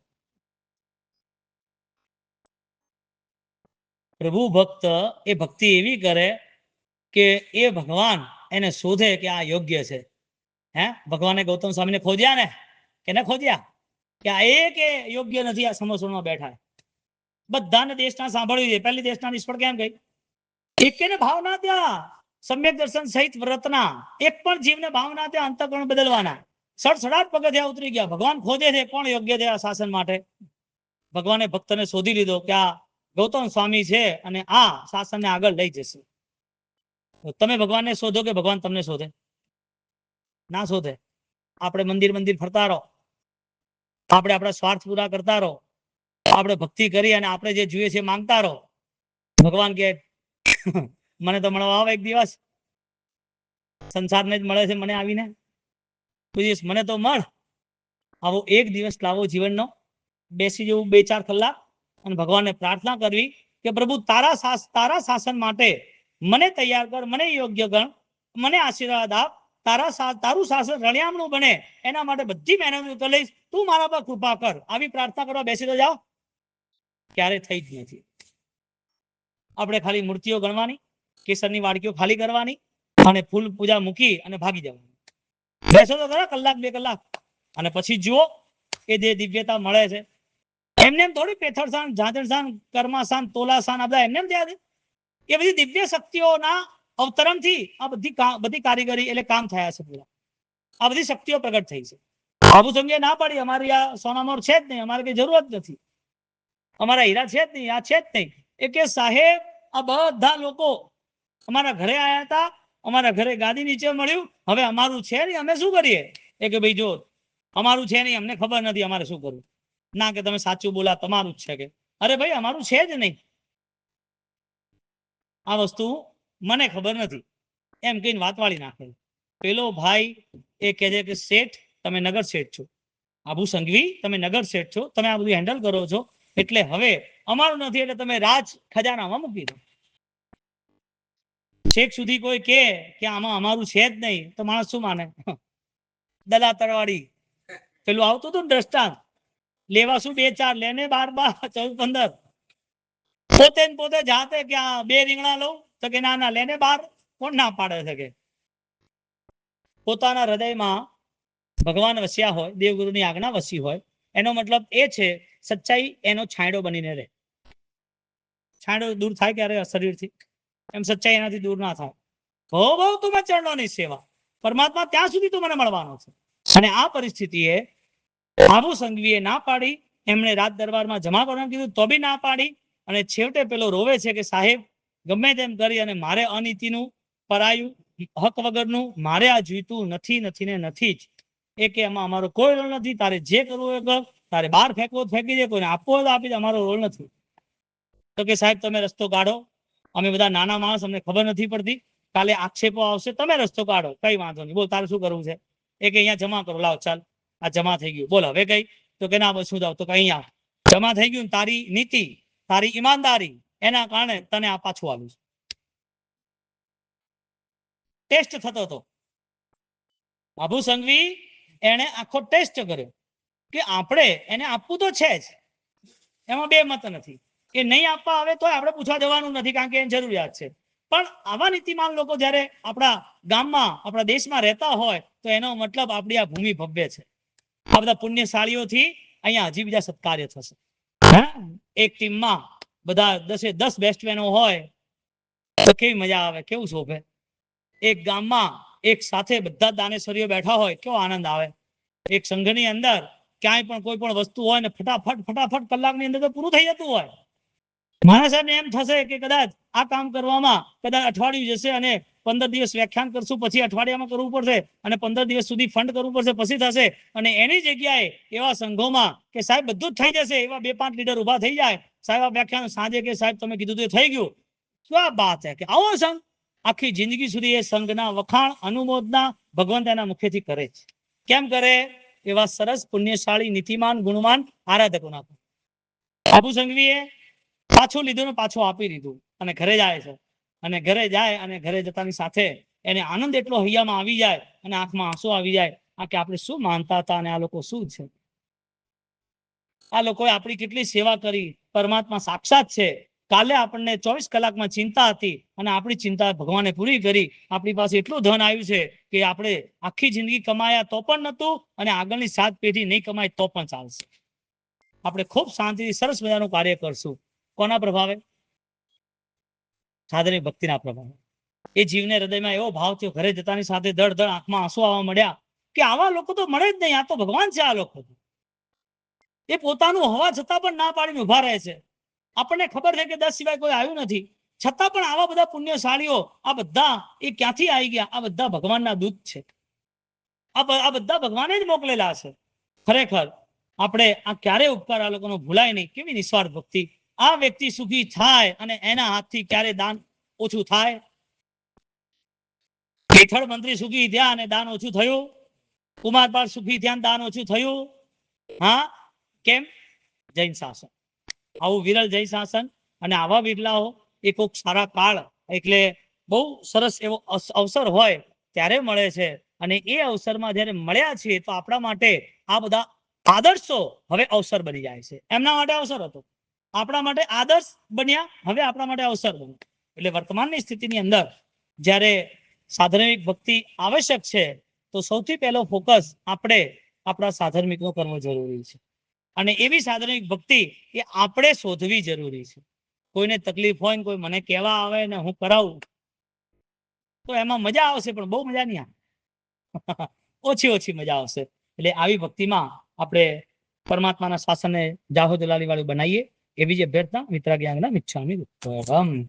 પ્રભુ ભક્ત એ ભક્તિ એવી કરે કે એ ભગવાન એને શોધે કે આ યોગ્ય છે. હે, ભગવાને ગૌતમ સ્વામીને ખોજ્યા ને કે ન ખોજ્યા? કે આ એક યોગ્ય નથી, આ સમોસણમાં બેઠા. બધાને દેશના સાંભળ્યું છે, પહેલી દેશના નિષ્ફળ કેમ ગઈ? એકને ભાવ ના ત્યાં સમ્યક દર્શન સહિત વ્રતના એક પણ જીવને ભાવ ના ત્યાં અંતઃકરણ બદલવાના. સડસડાટ પગથિયા ઉતરી ગયા. ભગવાન ખોજે છે કોણ યોગ્ય છે આ શાસન માટે. ભગવાને ભક્તને શોધી લીધો કે આ ગૌતમ સ્વામી છે અને આ શાસનને આગળ લઈ જશે. તમે ભગવાનને શોધો કે ભગવાન તમને શોધે? ના શોધે. આપણે મંદિર ફરતા રહો, આપણે આપણા સ્વાર્થ પૂરા કરતા રહો, આપણે ભક્તિ કરી અને આપણે જે જોઈએ છે માંગતા રહો. ભગવાન કે મને તો મળવા આવે એક દિવસ, સંસારને જ મળે છે મને આવીને, મને તો મળ. આવો એક દિવસ લાવો જીવનનો, બેસી જવું 2-4 કલાક અને ભગવાનને પ્રાર્થના કરવી કે પ્રભુ તારા શાસન માટે મને તૈયાર કર, મને યોગ્ય ગણ, મને આશીર્વાદ આપ, તારું શાસન રણિયામણું બને એના માટે બધી મહેનત કરી લઈશ, તું મારા પર કૃપા કર. આવી પ્રાર્થના કરવા બેસી તો જાઓ, ક્યારે થઈ જ નથી. આપણે ખાલી મૂર્તિઓ ગણવાની, કેસરની વાડકીઓ ખાલી કરવાની અને ફૂલ પૂજા મૂકી અને ભાગી જવાની. બેસો તો ખરા 1-2 કલાક અને પછી જુઓ કે જે દિવ્યતા મળે છે. એમને એમ થોડી પેથળસાન, ઝાંઝરસાન, કર્માસાન, તોલાસાન આ બધા એમને એમ થયા છે. એ બધી દિવ્ય શક્તિઓના અવતરણથી આ બધી કારીગરી એટલે કામ થયા છે. પૂરા આ બધી શક્તિઓ પ્રગટ થઈ છે. બાબુ સંઘે ના પાડી અમારી આ સોનામોર છે જ નહીં, અમારે કઈ જરૂરત નથી, અમારા હીરા છે જ નહીં, આ છે જ નહીં. એ કે સાહેબ આ બધા લોકો અમારા ઘરે આવ્યા હતા, અમારા ઘરે ગાદી નીચે મળ્યું, હવે અમારું છે નહીં, અમે શું કરીએ? એ કે ભાઈ જો અમારું છે નહીં, અમને ખબર નથી અમારે શું કરવું. ના કે તમે સાચું બોલા, તમારું જ છે. કે અરે ભાઈ અમારું છે જ નહીં, આ વસ્તુ મને ખબર નથી એમ કહીને વાત વાળી નાખે. પેલો ભાઈ એ કહે છે કે શેઠ તમે નગર શેઠ છો, આબુ સંઘવી તમે નગર શેઠ છો, તમે આ બધું હેન્ડલ કરો છો, એટલે હવે અમારું નથી એટલે તમે રાજ ખજાનામાં મૂકી દો. છેક સુધી કોઈ કે આમાં અમારું છે જ નહીં તો માણસ શું માને? દલા તરવાડી પેલું આવતું હતું ને દ્રષ્ટાંત, લેવા શું 2-4 લેને 12, 14, 15 પોતે જાતે કે 2 રીંગણા લઉં તો કે ના લેને 12, કોણ ના પાડે છે? કે પોતાના હૃદયમાં ભગવાન વસ્યા હોય, દેવગુરુની આજ્ઞા વસી હોય, એનો મતલબ એ છે સચ્ચાઈ એનો છાંયડો બનીને રહે. છાંયડો દૂર થાય ક્યારે? શરીરથી. એમ સચ્ચાઈ એનાથી દૂર ના થાય. બહુ તું મેં ચરણોની સેવા, પરમાત્મા ત્યાં સુધી તું મને મળવાનો છે. અને આ પરિસ્થિતિએ આબુ સંઘવીએ ના પાડી, એમણે રાજ દરબારમાં જમા કરવાનું કીધું તો બી ના પાડી. અને છેવટે પેલો રોવે છે કે સાહેબ ગમે તેમ કરી અને મારે અનીતિનું, પરાયું, હક વગરનું મારે આ જોઈતું નથી, નથી ને નથી જ. એ કે એમાં અમારો કોઈ રોલ નથી, તારે જે કરવું એ કર, તારે બહાર ફેંકવો ફેંકી દે, કોઈને આપવો તો આપી દે, અમારો રોલ નથી. તો કે સાહેબ તમે રસ્તો કાઢો, અમે બધા નાના માણસ, અમને ખબર નથી પડતી, કાલે આક્ષેપો આવશે, તમે રસ્તો કાઢો, કઈ વાંધો નહીં. બોલ તારે શું કરવું છે? એ કે અહીંયા જમા કરો. લાવ ચાલ આ જમા થઈ ગયું, બોલ હવે કઈ? તો કે ના બસ શું જાવ. તો કઈ અહીંયા જમા થઈ ગયું, તારી નીતિ, તારી ઈમાનદારી એના કારણે તને આ પાછું આવ્યું. ટેસ્ટ થતો હતો. બાબુ સંઘવી એને આખો ટેસ્ટ કર્યો કે આપણે એને આપવું તો છે જ, એમાં બે મત નથી. એ નહીં આપવા આવે તો આપણે પૂછવા જવાનું નથી, કારણ કે એની જરૂરિયાત છે. પણ આવા નીતિમાન લોકો જ્યારે આપણા ગામમાં, આપણા દેશમાં રહેતા હોય તો એનો મતલબ આપણી આ ભૂમિ ભવ્ય છે. આ બધા પુણ્યશાળીઓથી અહીંયા હજી બીજા સત્કાર્ય થશે. એક ટીમમાં બધા 10 બેસ્ટમેનો હોય તો કેવી મજા આવે, કેવું શોભે. એક ગામમાં એક સાથે બધા દાનેશ્વરીઓ બેઠા હોય, કેવો આનંદ આવે. એક સંઘની અંદર ક્યાંય પણ કોઈ પણ વસ્તુ હોય ને ફટાફટ કલાકની અંદર તો પૂરું થઈ જતું હોય. માણસને એમ થશે કે કદાચ આ કામ કરવામાં કદાચ અઠવાડિયું જશે અને 15 દિવસ વ્યાખ્યાન કરશું, પછી અઠવાડિયામાં કરવું પડશે અને 15 દિવસ સુધી ફંડ કરવું પડશે, પછી થશે. અને એની જગ્યાએ એવા સંઘોમાં કે સાહેબ બધું જ થઈ જશે, એવા 2-5 લીડર ઉભા થઈ જાય, સાહેબ આ વ્યાખ્યાન સાંજે કે સાહેબ તમે કીધું તો થઈ ગયું. શું વાત છે કે આવો સંઘ આખી જિંદગી સુધી એ સંઘના વખાણ, અનુમોદના ભગવંત એના મુખેથી કરે છે. કેમ કરે? એવા સરસ પુણ્યશાળી, નીતિમાન, ગુણવાન આરાધકોના. આબુ સંઘવીએ પાછું લીધું ને પાછું આપી દીધું અને ઘરે જાય છે. અને ઘરે જાય અને ઘરે જતાની સાથે એને આનંદ એટલો હૈયામાં આવી જાય અને આંખમાં આંસુ આવી જાય કે આપણે શું માનતા હતા અને આ લોકો શું છે. આ લોકોએ આપણી કેટલી સેવા કરી. પરમાત્મા સાક્ષાત છે. કાલે આપણને 24 કલાકમાં ચિંતા હતી અને આપણી ચિંતા ભગવાને પૂરી કરી. આપણી પાસે એટલું ધન આવ્યું છે કે આપણે આખી જિંદગી કમાયા તો પણ નહોતું અને આગળની 7 પેઢી નહીં કમાય તો પણ ચાલશે. આપણે ખૂબ શાંતિથી સરસ મજાનું કાર્ય કરશું. કોના પ્રભાવે? સાધની ભક્તિના પ્રભાવે. એ જીવને હૃદયમાં એવો ભાવ થયો, ઘરે જતાની સાથે ધડ આંખમાં આંસુ આવવા મળ્યા કે આવા લોકો તો મળે જ નહીં, આ તો ભગવાન છે. આ લોકો એ પોતાનું હોવા છતાં પણ ના પાડીને ઉભા રહે છે. આપણને ખબર છે કે 10 સિવાય કોઈ આવ્યું નથી, છતાં પણ આવા બધા પુણ્યશાળીઓ આ બધા એ ક્યાંથી આવી ગયા? આ બધા ભગવાનના દૂત છે. આ બધા ભગવાને જ મોકલેલા છે. ખરેખર આપણે આ ક્યારે ઉપકાર આ લોકોનો ભૂલાય નહીં. કેવી નિસ્વાર્થ ભક્તિ! આ વ્યક્તિ સુખી થાય અને એના હાથથી ક્યારે દાન ઓછું થાય? કેથળ મંત્રી સુખી થયા અને દાન ઓછું થયું? કુમારપાળ સુખી થયા દાન ઓછું થયું? હા, કેમ? જૈન શાસન. આવું વિરલ જૈન શાસન અને આવા બિરલાઓ એ કોઈક સારા કાળ એટલે બહુ સરસ એવો અવસર હોય ત્યારે મળે છે. અને એ અવસરમાં જ્યારે મળ્યા છીએ તો આપણા માટે આ બધા આદર્શો હવે અવસર બની જાય છે. એમના માટે અવસર હતો, આપણા માટે આદર્શ બન્યા, હવે આપણા માટે અવસર બન્યો. એટલે વર્તમાનની સ્થિતિની અંદર જ્યારે સાધર્મિક ભક્તિ આવશ્યક છે તો સૌથી પહેલો ફોકસ આપણે આપણા સાધર્મિકનો કરવો જરૂરી છે. અને એવી સાધર્મિક ભક્તિ એ આપણે શોધવી જરૂરી છે. કોઈને તકલીફ હોય ને કોઈ મને કહેવા આવે ને હું કરાવું તો એમાં મજા આવશે, પણ બહુ મજા નહીં આવે. ઓછી મજા આવશે. એટલે આવી ભક્તિમાં આપણે પરમાત્માના શાસનને જાહો જલાલી વાળું બનાવીએ એવી જ અભ્યર્થના. મિત્રાજ્ઞાના મિચ્છામિ દુક્કડમ.